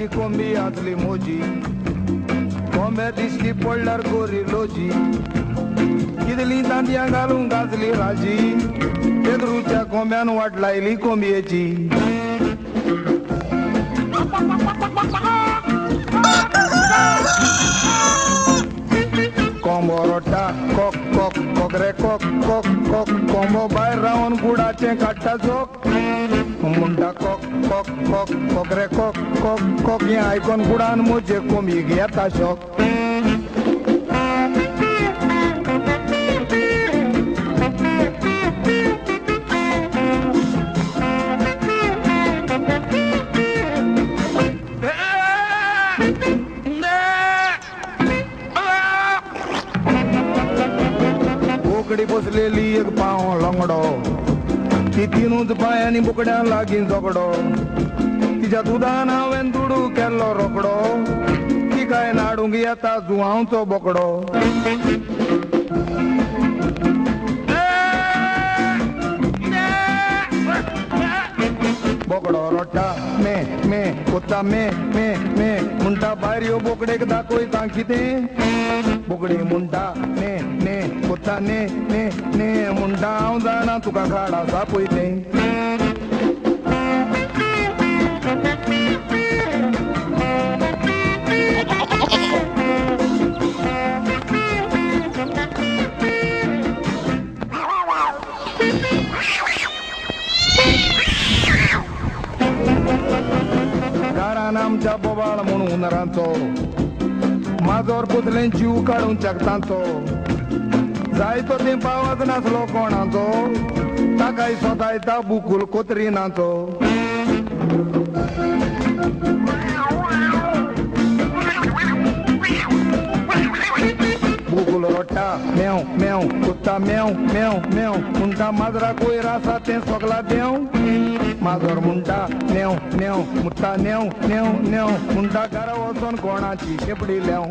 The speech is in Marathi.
मुंडाची कोंबी आतली मोजी कोंब्या दिसली पडल्यार गोरी लोजी किदली तांतयां घालून गाजली राजी तेदरूच्या कोंब्यान वाट लायली कोंबयेची कोंबो रोटा कोक कोक कोकरे कोक कोक कोक कोंबो भायर रावन गुडाचें काडटा जोक मुंडा कोक कोक कोक कोकरे कोक कोक कोक हें आयकोन गुडान म्हजे कोंबयेक येता शॉक बोकडी बसलेली एक पाव लंगडो ती तिनूच पायांनी बोकड्या लागीं झगडो तिच्या दुदान हांवें दुडू केल्लो रोकडो ती काय नाडूंक येता जुवांवचो बोकडो बोकडो रोटा मे मे कुत्ता मे मे मे म्हणटा भायर यो बोकडेक दाखयता कितें बोकडी म्हणटा ने ने कुत्ता ने ने ने म्हणटा हांव जाणा तुका खाडा सापयलें घरान आमच्या बोबाळ म्हणून हुनरांचो माजोर पुतलें जीव काडून चकतांचो जायतो तें पावत नासलो कोणाचो ताकाय सोदायता बुकूल कोत्रिनाचो बुकूल रोटा मेव मेव कुत्ता मेव मेव मेव म्हणटा माजराक वयर आसा तें सोगला देव माजोर म्हणटा नेव नेव मुत्ता नेव नेव नेव म्हणटा घरा वचोन कोणाची शेपडी लेव